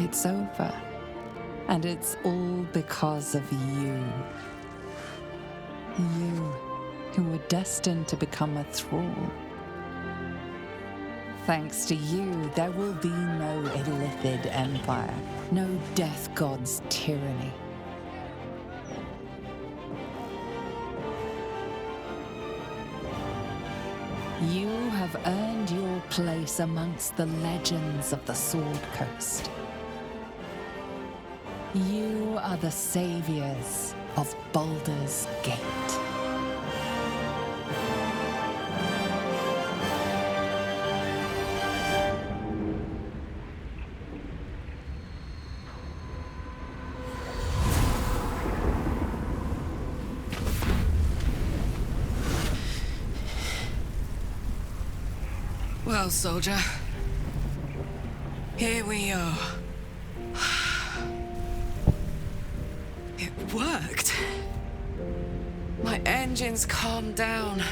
It's over. And it's all because of you. You, who were destined to become a thrall. Thanks to you, there will be no Illithid empire, no death god's tyranny. You have earned your place amongst the legends of the Sword Coast. You are the saviors of Baldur's Gate. Well, soldier, here we are. It worked. My engines calmed down.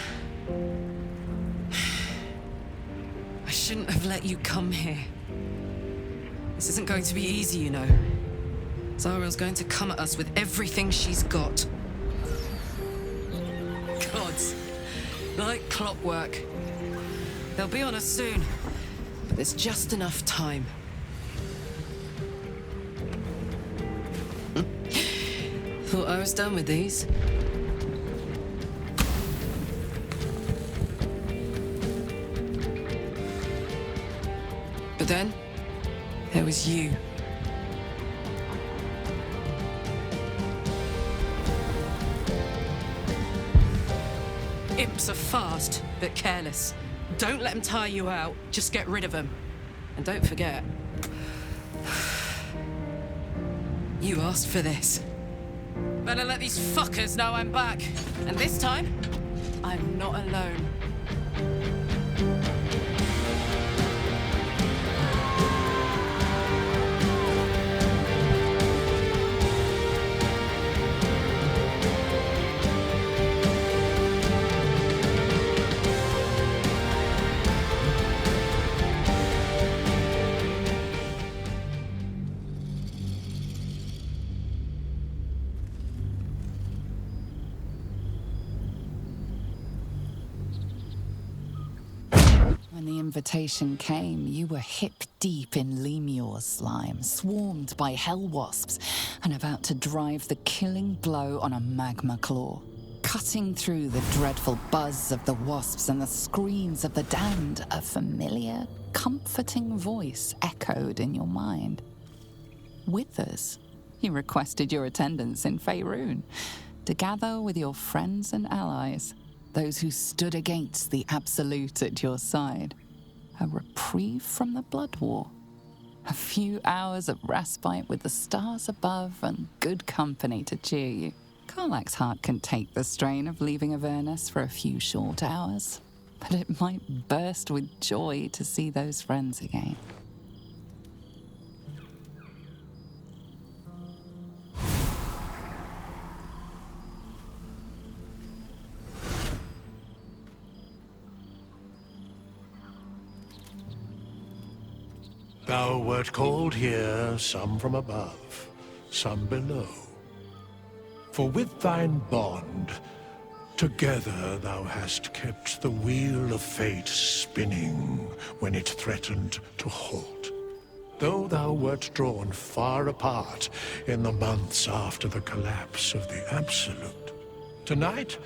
I shouldn't have let you come here. This isn't going to be easy, you know. Zariel's going to come at us with everything she's got. Gods, like clockwork. They'll be on us soon, but there's just enough time. Thought I was done with these. But then, there was you. Imps are fast, but careless. Don't let them tire you out. Just get rid of them. And don't forget, you asked for this. Better let these fuckers know I'm back. And this time, I'm not alone. When the invitation came, you were hip-deep in Lemur's slime, swarmed by hell wasps, and about to drive the killing blow on a magma claw. Cutting through the dreadful buzz of the wasps and the screams of the damned, a familiar, comforting voice echoed in your mind. Withers, you requested your attendance in Faerun, to gather with your friends and allies, those who stood against the Absolute at your side. A reprieve from the Blood War. A few hours of respite with the stars above and good company to cheer you. Karlach's heart can take the strain of leaving Avernus for a few short hours, but it might burst with joy to see those friends again. Thou wert called here, some from above, some below. For with thine bond, together thou hast kept the wheel of fate spinning when it threatened to halt. Though thou wert drawn far apart in the months after the collapse of the Absolute, tonight,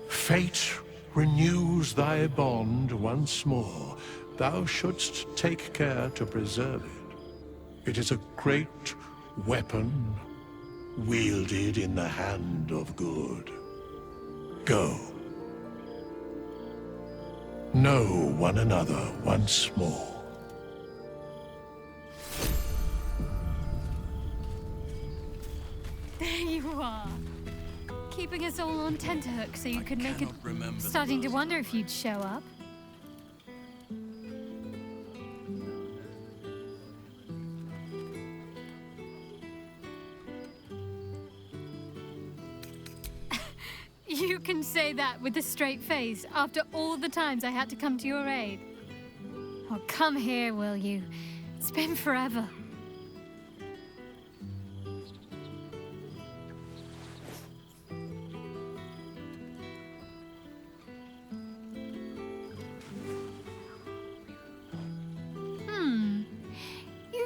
fate renews thy bond once more. Thou shouldst take care to preserve it. It is a great weapon wielded in the hand of good. Go. Know one another once more. There you are. Keeping us all on tenterhooks so you could make it. Starting to wonder if you'd show up. You can say that with a straight face after all the times I had to come to your aid. Oh, come here, will you? It's been forever.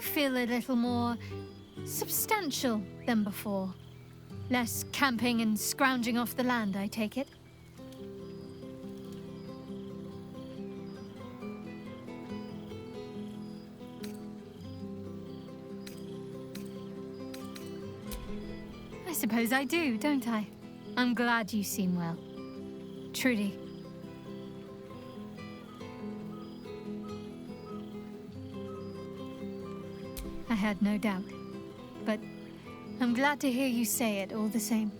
feel a little more substantial than before. Less camping and scrounging off the land, I take it. I suppose I do, don't I? I'm glad you seem well. Truly. I had no doubt, but I'm glad to hear you say it all the same.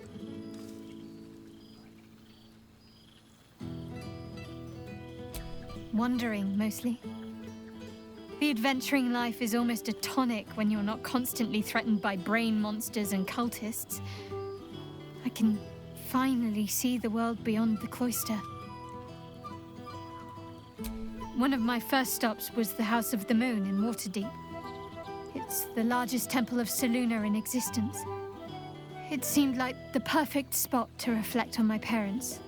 Wandering, mostly. The adventuring life is almost a tonic when you're not constantly threatened by brain monsters and cultists. I can finally see the world beyond the cloister. One of my first stops was the House of the Moon in Waterdeep. It's the largest temple of Selûne in existence. It seemed like the perfect spot to reflect on my parents,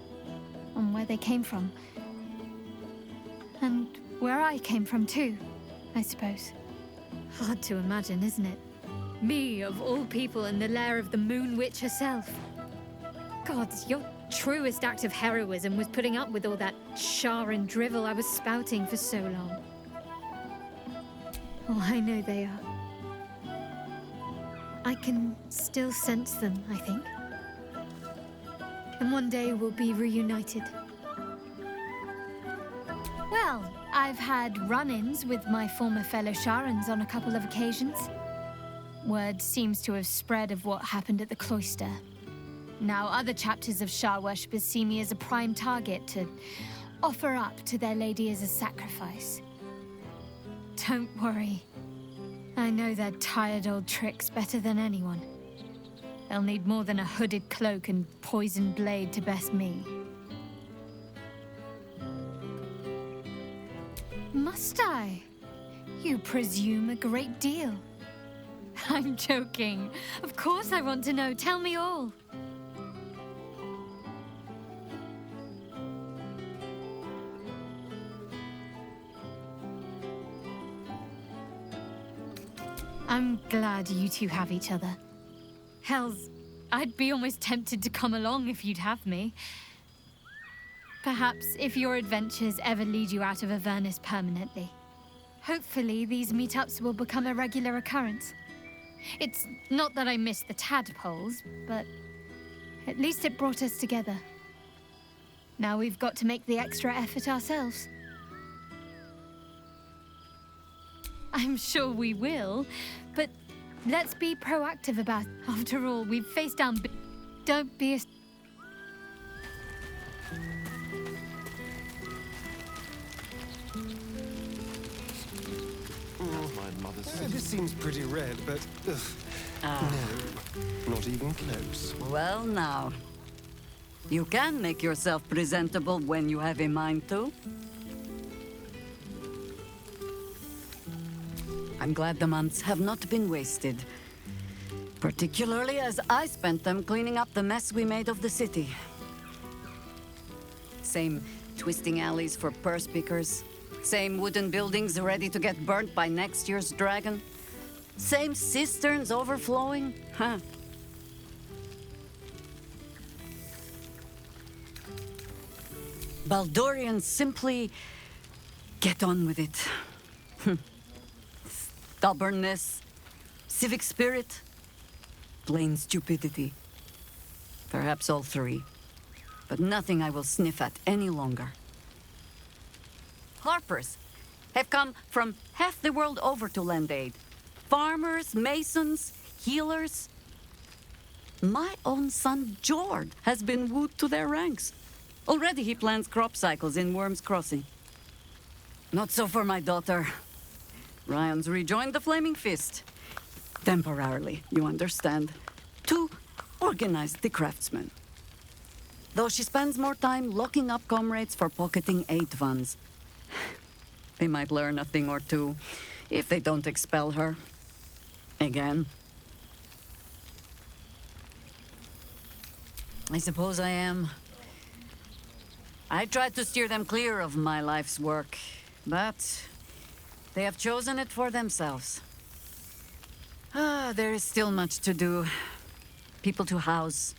on where they came from. And where I came from too, I suppose. Hard to imagine, isn't it? Me, of all people, in the lair of the Moon Witch herself. God, your truest act of heroism was putting up with all that char and drivel I was spouting for so long. Oh, I know they are. I can still sense them, I think. And one day we'll be reunited. Well, I've had run-ins with my former fellow Sharans on a couple of occasions. Word seems to have spread of what happened at the cloister. Now other chapters of Shar worshippers see me as a prime target to offer up to their lady as a sacrifice. Don't worry. I know their tired old tricks better than anyone. They'll need more than a hooded cloak and poisoned blade to best me. Must I? You presume a great deal. I'm joking. Of course I want to know. Tell me all. I'm glad you two have each other. Hells, I'd be almost tempted to come along if you'd have me. Perhaps if your adventures ever lead you out of Avernus permanently. Hopefully these meetups will become a regular occurrence. It's not that I miss the tadpoles, but at least it brought us together. Now we've got to make the extra effort ourselves. I'm sure we will, but let's be proactive about it. After all, we've faced down... Don't be a... This seems pretty red, but... No, not even close. Well now, you can make yourself presentable when you have a mind to. I'm glad the months have not been wasted. Particularly as I spent them cleaning up the mess we made of the city. Same twisting alleys for purse pickers. Same wooden buildings ready to get burnt by next year's dragon. Same cisterns overflowing. Huh. Baldurians simply get on with it. Stubbornness, civic spirit, plain stupidity. Perhaps all three, but nothing I will sniff at any longer. Harpers have come from half the world over to lend aid. Farmers, masons, healers. My own son, Jord, has been wooed to their ranks. Already he plans crop cycles in Worm's Crossing. Not so for my daughter. Ryan's rejoined the Flaming Fist. Temporarily, you understand. To organize the craftsmen. Though she spends more time locking up comrades for pocketing aid funds. They might learn a thing or two if they don't expel her. Again. I suppose I am. I tried to steer them clear of my life's work, but they have chosen it for themselves. There is still much to do. People to house,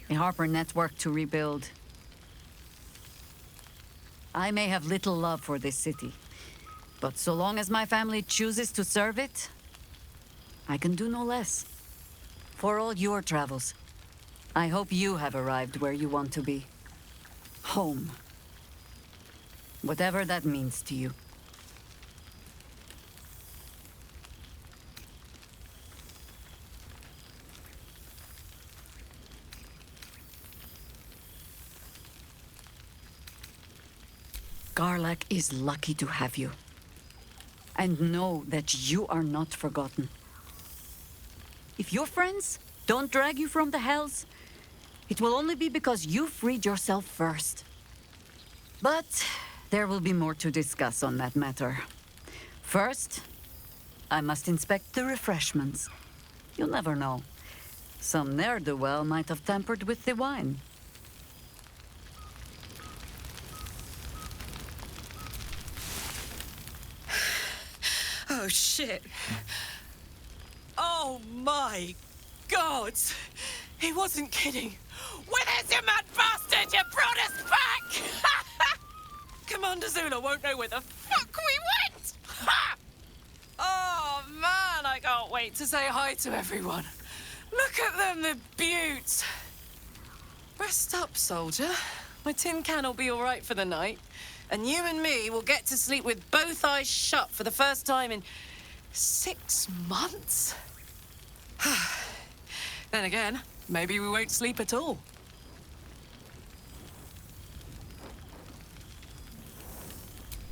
a Harper network to rebuild. I may have little love for this city, but so long as my family chooses to serve it, I can do no less. For all your travels, I hope you have arrived where you want to be. Home. Whatever that means to you. Garlak is lucky to have you. And know that you are not forgotten. If your friends don't drag you from the hells, it will only be because you freed yourself first. But there will be more to discuss on that matter. First, I must inspect the refreshments. You'll never know. Some ne'er-do-well might have tampered with the wine. Oh, shit. Oh, my God. He wasn't kidding. Where's you mad bastard? You brought us back! Commander Zula won't know where the fuck we went! Ha! Oh, man, I can't wait to say hi to everyone. Look at them, the beauts. Rest up, soldier. My tin can will be all right for the night. And you and me will get to sleep with both eyes shut for the first time in 6 months? Then again, maybe we won't sleep at all.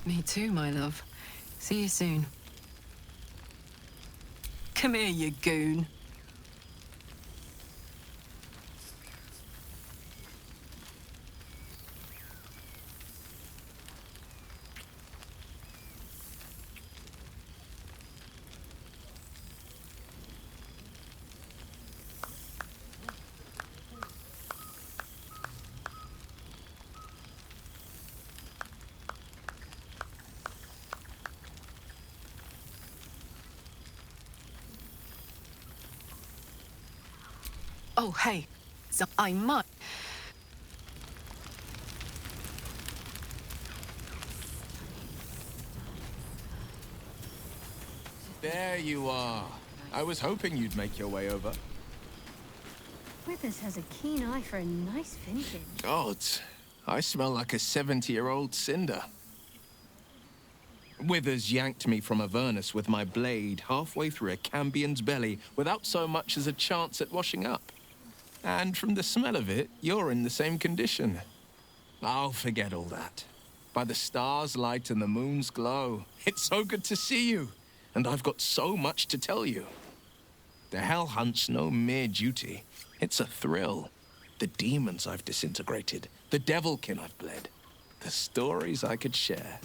Me too, my love. See you soon. Come here, you goon. Oh, hey. So I might... There you are. I was hoping you'd make your way over. Withers has a keen eye for a nice vintage. God, I smell like a 70-year-old cinder. Withers yanked me from Avernus with my blade halfway through a Cambion's belly without so much as a chance at washing up. And from the smell of it, you're in the same condition. I'll forget all that. By the stars' light and the moon's glow, it's so good to see you. And I've got so much to tell you. The Hell Hunt's no mere duty. It's a thrill. The demons I've disintegrated, the devilkin I've bled, the stories I could share.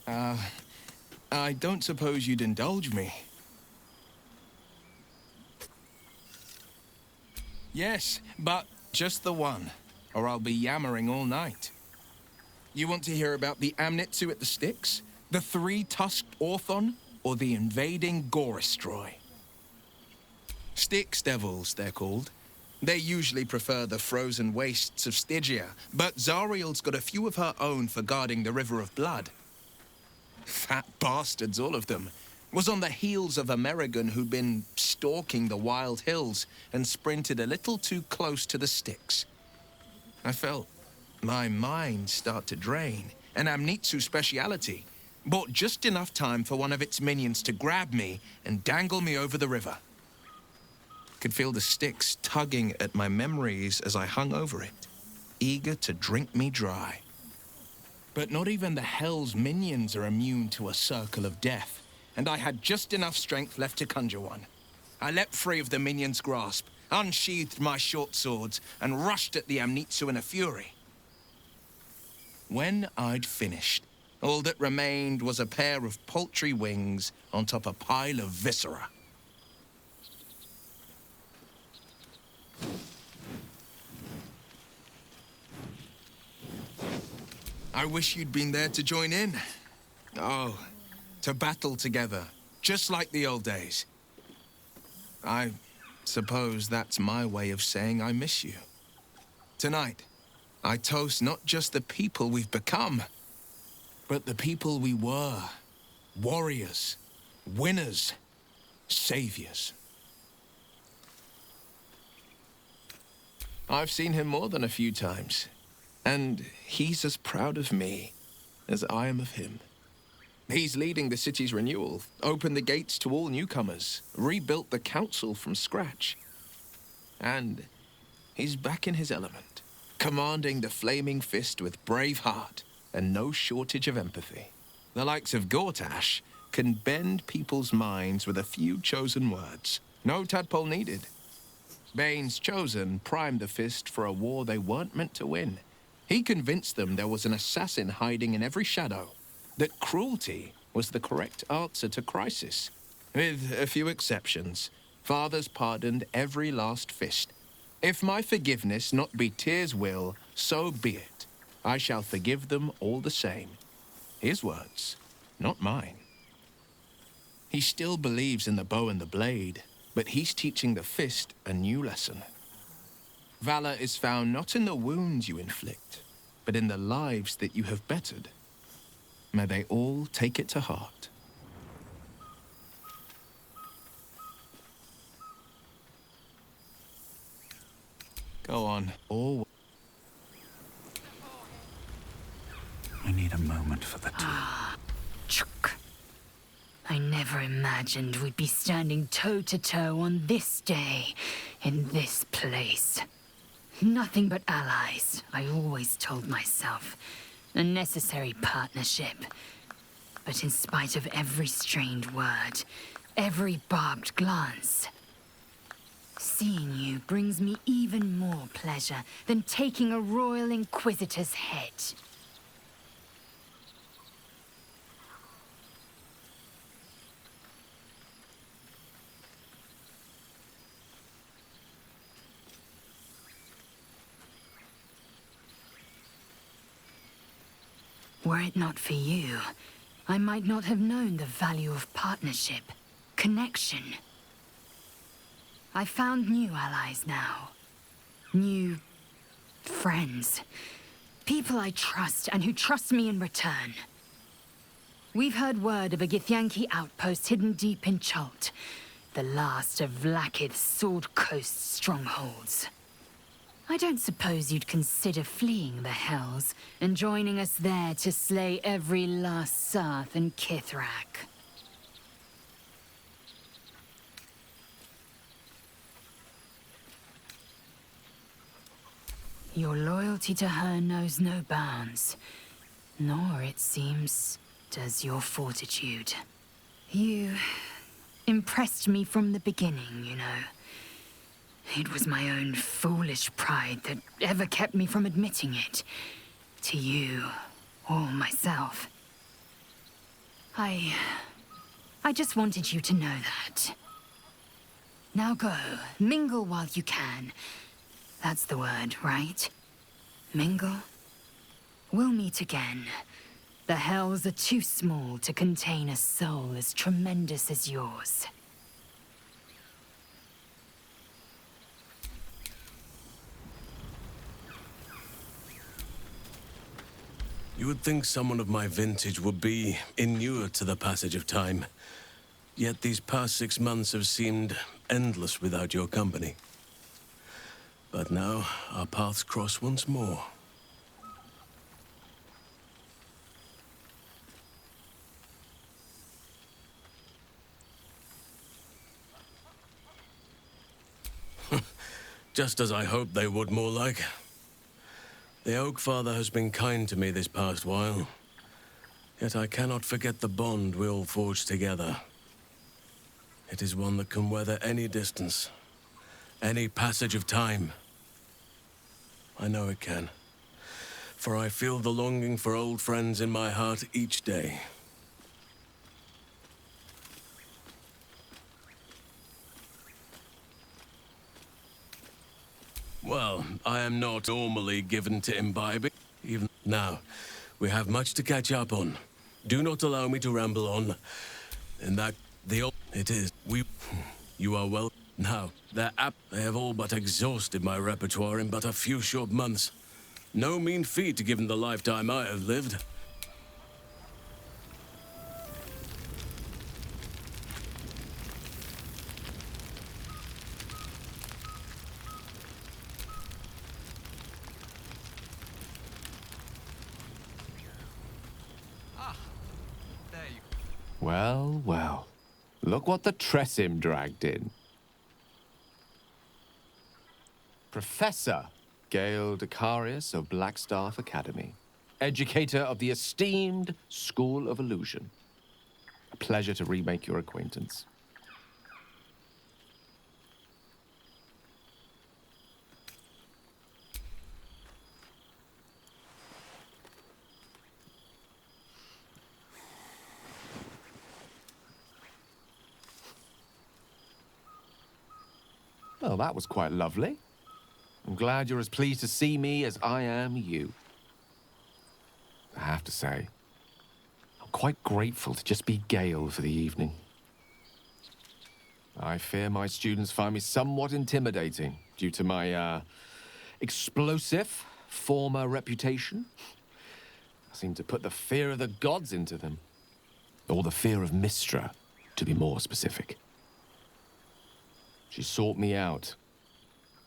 I don't suppose you'd indulge me. Yes, but just the one, or I'll be yammering all night. You want to hear about the Amnitsu at the Styx, the three-tusked Orthon, or the invading Goristroy? Styx devils, they're called. They usually prefer the frozen wastes of Stygia, but Zariel's got a few of her own for guarding the River of Blood. Fat bastards, all of them. Was on the heels of Amerigan who'd been stalking the wild hills and sprinted a little too close to the Styx. I felt my mind start to drain, an Amnitsu speciality. Bought just enough time for one of its minions to grab me and dangle me over the river. Could feel the Styx tugging at my memories as I hung over it, eager to drink me dry. But not even the Hell's minions are immune to a circle of death, and I had just enough strength left to conjure one. I leapt free of the minion's grasp, unsheathed my short swords, and rushed at the Amnitsu in a fury. When I'd finished, all that remained was a pair of paltry wings on top a pile of viscera. I wish you'd been there to join in. Oh, to battle together, just like the old days. I suppose that's my way of saying I miss you. Tonight, I toast not just the people we've become, but the people we were. Warriors, winners, saviors. I've seen him more than a few times, and he's as proud of me as I am of him. He's leading the city's renewal, opened the gates to all newcomers, rebuilt the council from scratch. And he's back in his element, commanding the Flaming Fist with brave heart and no shortage of empathy. The likes of Gortash can bend people's minds with a few chosen words. No tadpole needed. Bane's Chosen primed the Fist for a war they weren't meant to win. He convinced them there was an assassin hiding in every shadow, that cruelty was the correct answer to crisis. With a few exceptions, fathers pardoned every last fist. If my forgiveness not be Tyr's will, so be it. I shall forgive them all the same. His words, not mine. He still believes in the bow and the blade, but he's teaching the fist a new lesson. Valor is found not in the wounds you inflict, but in the lives that you have bettered. May they all take it to heart. Go on. All. I need a moment for the tea. Chuk. I never imagined we'd be standing toe-to-toe on this day, in this place. Nothing but allies, I always told myself. A necessary partnership. But in spite of every strained word, every barbed glance, seeing you brings me even more pleasure than taking a royal inquisitor's head. Were it not for you, I might not have known the value of partnership, connection. I found new allies now. New friends. People I trust and who trust me in return. We've heard word of a Githyanki outpost hidden deep in Chult, the last of Vlaakith's Sword Coast strongholds. I don't suppose you'd consider fleeing the Hells and joining us there to slay every last Sarth and Kithrak. Your loyalty to her knows no bounds, nor, it seems, does your fortitude. You impressed me from the beginning, you know. It was my own foolish pride that ever kept me from admitting it. To you, or myself. I just wanted you to know that. Now go, mingle while you can. That's the word, right? Mingle? We'll meet again. The Hells are too small to contain a soul as tremendous as yours. You would think someone of my vintage would be inured to the passage of time. Yet these past 6 months have seemed endless without your company. But now, our paths cross once more. Just as I hoped they would, more like. The Oak Father has been kind to me this past while. Yet I cannot forget the bond we all forged together. It is one that can weather any distance, any passage of time. I know it can, for I feel the longing for old friends in my heart each day. Well, I am not normally given to imbibing. Even now, we have much to catch up on. Do not allow me to ramble on. In that, it is, you are well. No, they have all but exhausted my repertoire in but a few short months. No mean feat given the lifetime I have lived. Well, well. Look what the Tressim dragged in. Professor Gale Decarius of Blackstaff Academy. Educator of the esteemed School of Illusion. A pleasure to remake your acquaintance. Well, that was quite lovely. I'm glad you're as pleased to see me as I am you. I have to say, I'm quite grateful to just be Gale for the evening. I fear my students find me somewhat intimidating due to my, explosive former reputation. I seem to put the fear of the gods into them. Or the fear of Mystra, to be more specific. She sought me out.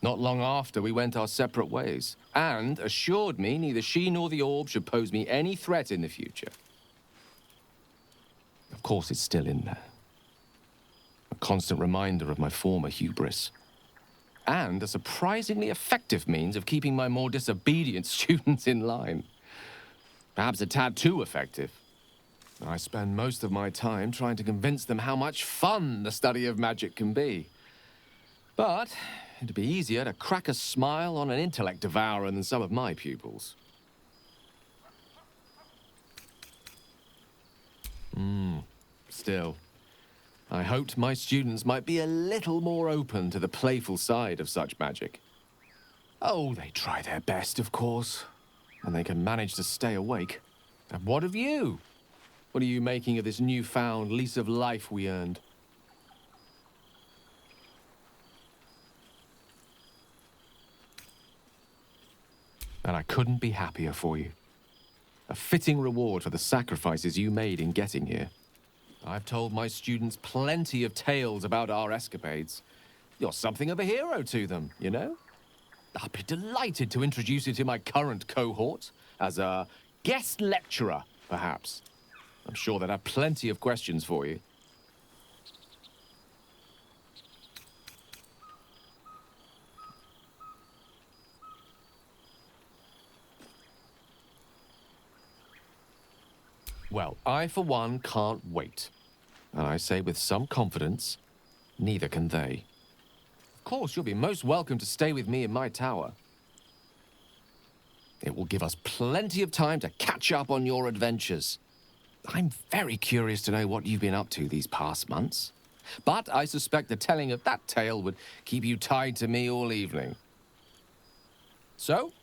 Not long after, we went our separate ways, and assured me neither she nor the orb should pose me any threat in the future. Of course, it's still in there. A constant reminder of my former hubris. And a surprisingly effective means of keeping my more disobedient students in line. Perhaps a tad too effective. I spend most of my time trying to convince them how much fun the study of magic can be. But it'd be easier to crack a smile on an intellect devourer than some of my pupils. Still, I hoped my students might be a little more open to the playful side of such magic. Oh, they try their best, of course, and they can manage to stay awake. And what of you? What are you making of this newfound lease of life we earned? And I couldn't be happier for you. A fitting reward for the sacrifices you made in getting here. I've told my students plenty of tales about our escapades. You're something of a hero to them, you know? I'd be delighted to introduce you to my current cohort as a guest lecturer, perhaps. I'm sure they'd have plenty of questions for you. Well, I, for one, can't wait. And I say with some confidence, neither can they. Of course, you'll be most welcome to stay with me in my tower. It will give us plenty of time to catch up on your adventures. I'm very curious to know what you've been up to these past months. But I suspect the telling of that tale would keep you tied to me all evening. So,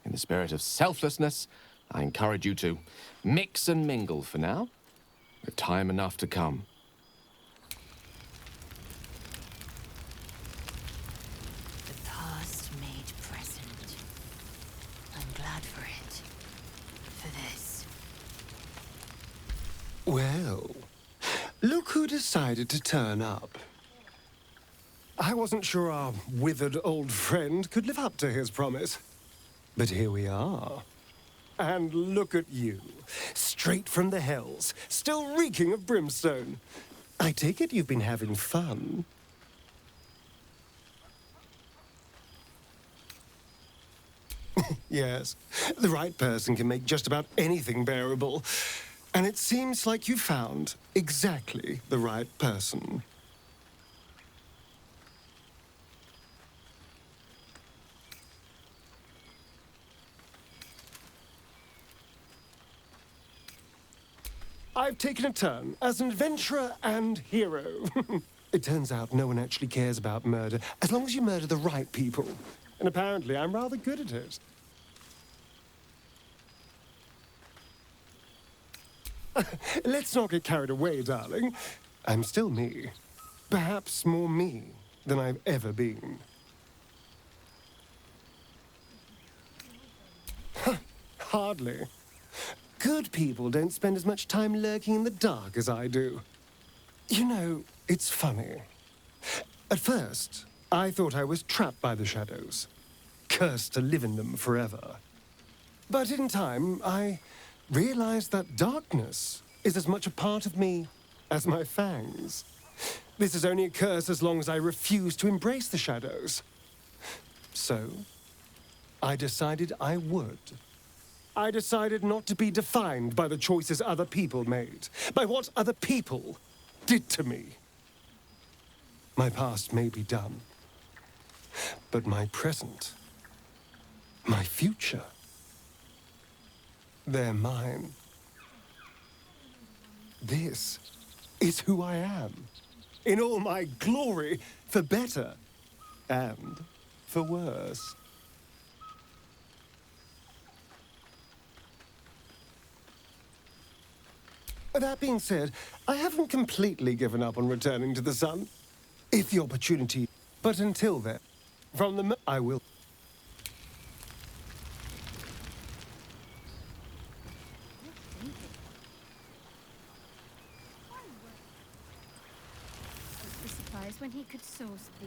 in the spirit of selflessness, I encourage you to mix and mingle for now, with time enough to come. The past made present. I'm glad for it. For this. Well, look who decided to turn up. I wasn't sure our withered old friend could live up to his promise. But here we are. And look at you, straight from the hells, still reeking of brimstone. I take it you've been having fun. Yes, the right person can make just about anything bearable. And it seems like you found exactly the right person. I've taken a turn as an adventurer and hero. It turns out no one actually cares about murder, as long as you murder the right people. And apparently I'm rather good at it. Let's not get carried away, darling. I'm still me. Perhaps more me than I've ever been. Hardly. Good people don't spend as much time lurking in the dark as I do. You know, it's funny. At first, I thought I was trapped by the shadows, cursed to live in them forever. But in time, I realized that darkness is as much a part of me as my fangs. This is only a curse as long as I refuse to embrace the shadows. So, I decided I would. I decided not to be defined by the choices other people made, by what other people did to me. My past may be done, but my present, my future, they're mine. This is who I am, in all my glory, for better and for worse. That being said, I haven't completely given up on returning to the sun. If the opportunity... But until then, from the... I will... Supplies when he could source the...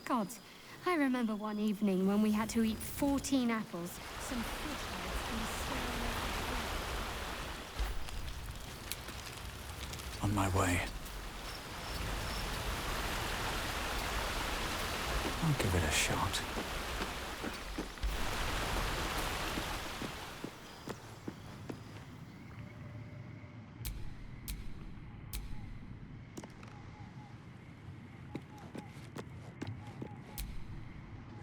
Gods, I remember one evening when we had to eat 14 apples, some fish heads, and On my way. I'll give it a shot.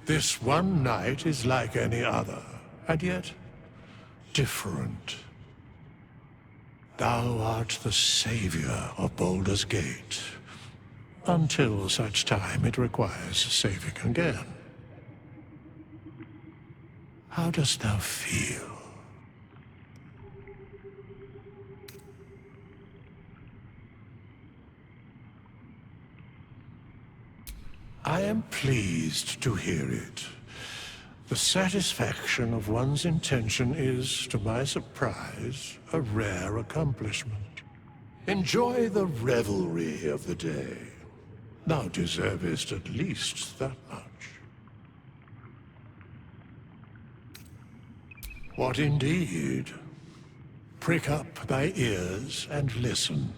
This one night is like any other, and yet different. Thou art the savior of Baldur's Gate, until such time it requires saving again. How dost thou feel? I am pleased to hear it. The satisfaction of one's intention is, to my surprise, a rare accomplishment. Enjoy the revelry of the day. Thou deservest at least that much. What indeed? Prick up thy ears and listen.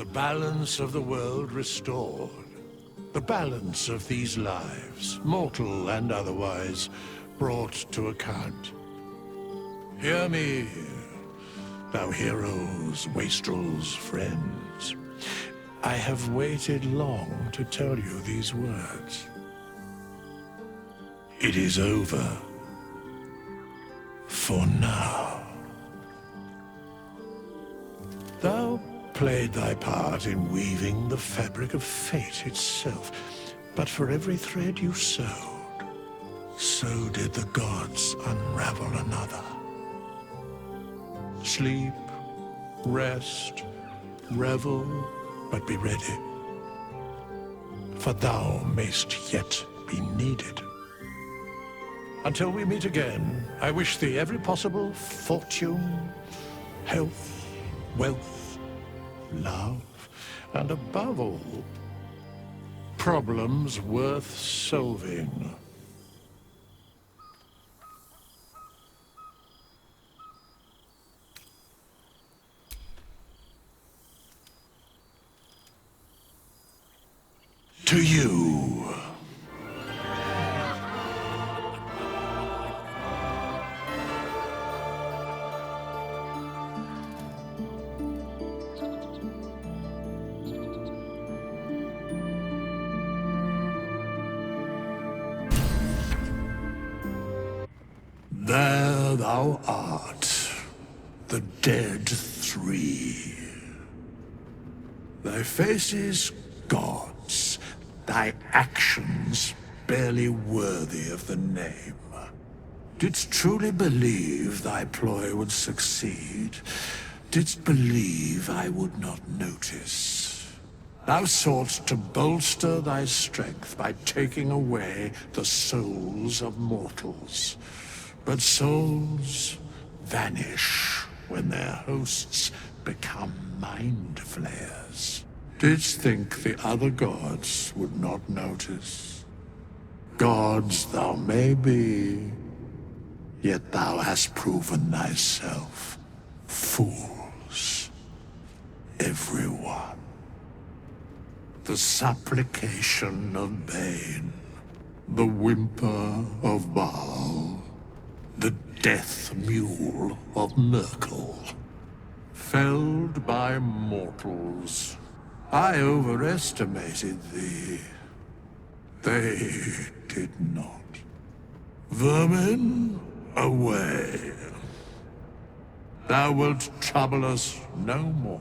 The balance of the world restored. The balance of these lives, mortal and otherwise, brought to account. Hear me, thou heroes, wastrels, friends. I have waited long to tell you these words. It is over. For now. Thou played thy part in weaving the fabric of fate itself, but for every thread you sewed, so did the gods unravel another. Sleep, rest, revel, but be ready, for thou mayst yet be needed. Until we meet again, I wish thee every possible fortune, health, wealth, love, and above all, problems worth solving. To you. There thou art, the dead three. Thy faces gods, thy actions barely worthy of the name. Didst truly believe thy ploy would succeed? Didst believe I would not notice? Thou soughtst to bolster thy strength by taking away the souls of mortals. But souls vanish when their hosts become mind flayers. Didst think the other gods would not notice? Gods thou may be, yet thou hast proven thyself fools, everyone. The supplication of Bane, the whimper of Baal, the death mule of Merkel, felled by mortals. I overestimated thee. They did not. Vermin, away. Thou wilt trouble us no more.